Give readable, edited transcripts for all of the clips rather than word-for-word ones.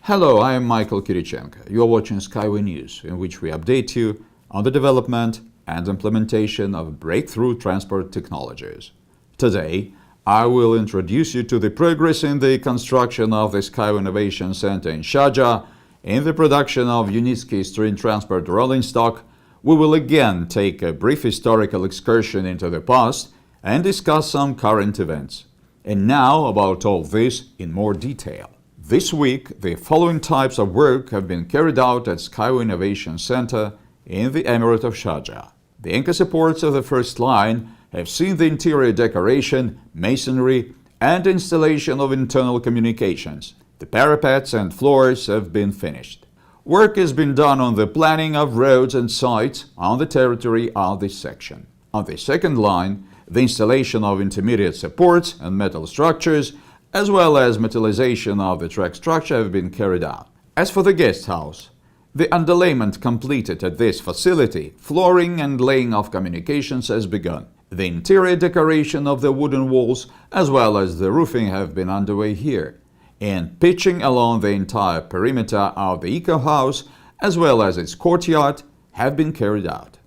Hello, I am Michael Kirichenko. You are watching SkyWay News, in which we update you on the development and implementation of breakthrough transport technologies. Today, I will introduce you to the progress in the construction of the SkyWay Innovation Centre in Sharjah, in the production of United String Transport rolling stock. We will again take a brief historical excursion into the past and discuss some current events. And now about all this in more detail. This week, the following types of work have been carried out at SkyWay Innovation Centre in the Emirate of Sharjah. The anchor supports of the first line have seen the interior decoration, masonry, and installation of internal communications. The parapets and floors have been finished. Work has been done on the planning of roads and sites on the territory of this section. On the second line, the installation of intermediate supports and metal structures, as well as metallization of the track structure, have been carried out. As for the guest house, the underlayment completed at this facility, flooring and laying of communications has begun. The interior decoration of the wooden walls, as well as the roofing, have been underway here, and pitching along the entire perimeter of the Eco House, as well as its courtyard, have been carried out.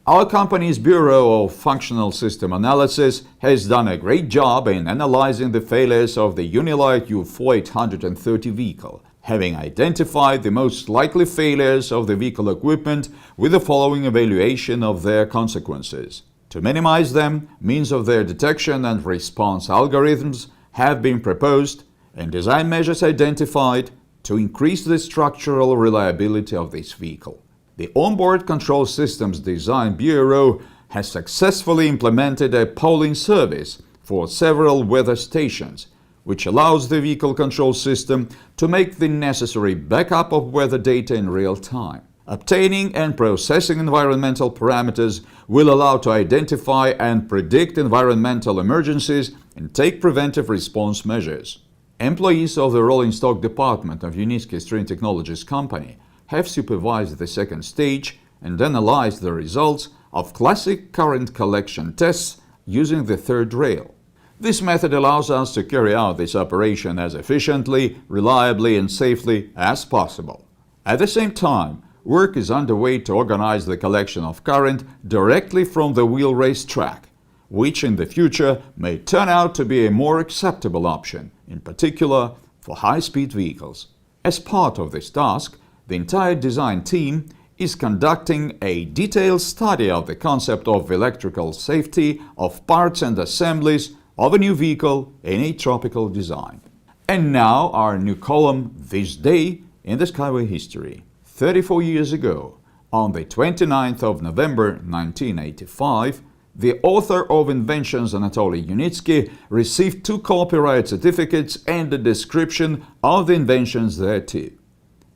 Our company's Bureau of Functional System Analysis has done a great job in analyzing the failures of the Unilight U4-830 vehicle, having identified the most likely failures of the vehicle equipment with the following evaluation of their consequences. To minimize them, means of their detection and response algorithms have been proposed and design measures identified to increase the structural reliability of this vehicle. The Onboard Control Systems Design Bureau has successfully implemented a polling service for several weather stations, which allows the vehicle control system to make the necessary backup of weather data in real time. Obtaining and processing environmental parameters will allow to identify and predict environmental emergencies and take preventive response measures. Employees of the Rolling Stock Department of United String Technologies Company have supervised the second stage and analyzed the results of classic current collection tests using the third rail. This method allows us to carry out this operation as efficiently, reliably, and safely as possible. At the same time, work is underway to organize the collection of current directly from the wheel race track, which in the future may turn out to be a more acceptable option, in particular for high-speed vehicles. As part of this task, the entire design team is conducting a detailed study of the concept of electrical safety of parts and assemblies of a new vehicle in a tropical design. And now our new column, This Day in the SkyWay History. 34 years ago, on the 29th of November 1985, the author of Inventions Anatoly Yunitsky received 2 copyright certificates and a description of the inventions thereto: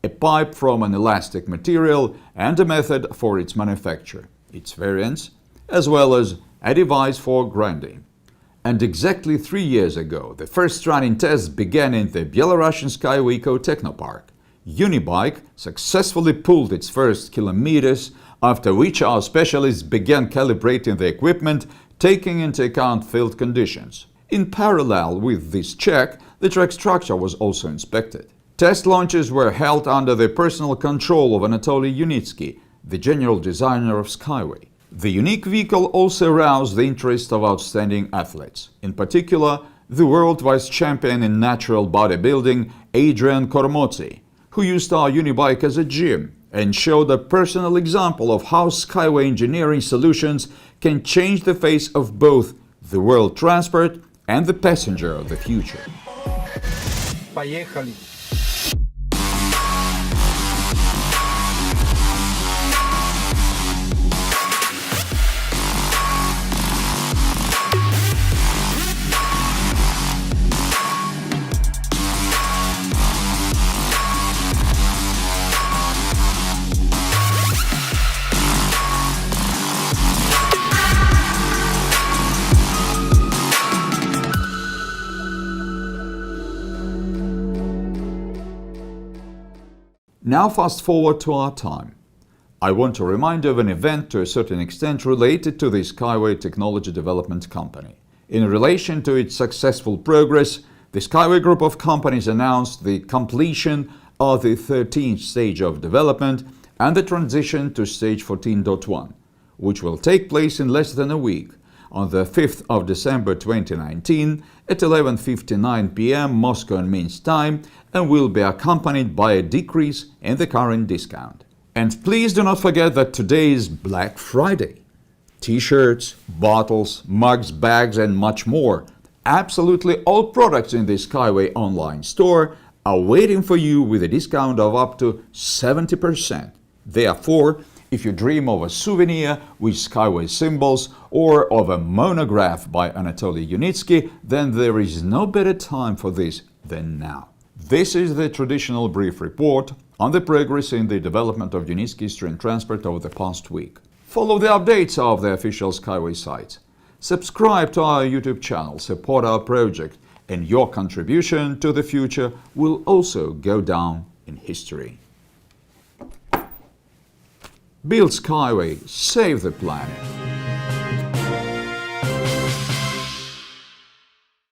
a pipe from an elastic material and a method for its manufacture, its variants, as well as a device for grinding. And exactly 3 years ago, the first running tests began in the Belarusian SkyWay EcoTechnoPark. Unibike successfully pulled its first kilometers, after which our specialists began calibrating the equipment, taking into account field conditions. In parallel with this check, the track structure was also inspected. Test launches were held under the personal control of Anatoly Yunitsky, the general designer of SkyWay. The unique vehicle also aroused the interest of outstanding athletes, in particular the world vice champion in natural bodybuilding Adrian Kormotsi, who used our Unibike as a gym and showed a personal example of how SkyWay engineering solutions can change the face of both the world transport and the passenger of the future. Поехали! Now fast forward to our time. I want to remind you of an event to a certain extent related to the SkyWay Technology Development Company. In relation to its successful progress, the SkyWay group of companies announced the completion are the 13th stage of development and the transition to stage 14.1, which will take place in less than a week, on the 5th of December 2019 at 11:59 p.m. Moscow and Minsk time, and will be accompanied by a decrease in the current discount. And please do not forget that today is Black Friday. T-shirts, bottles, mugs, bags and much more. Absolutely all products in the SkyWay online store are waiting for you with a discount of up to 70%. Therefore, if you dream of a souvenir with SkyWay symbols or of a monograph by Anatoly Yunitsky, then there is no better time for this than now. This is the traditional brief report on the progress in the development of Unitsky String Transport over the past week. Follow the updates of the official SkyWay site. Subscribe to our YouTube channel, support our project, and your contribution to the future will also go down in history. Build SkyWay, save the planet.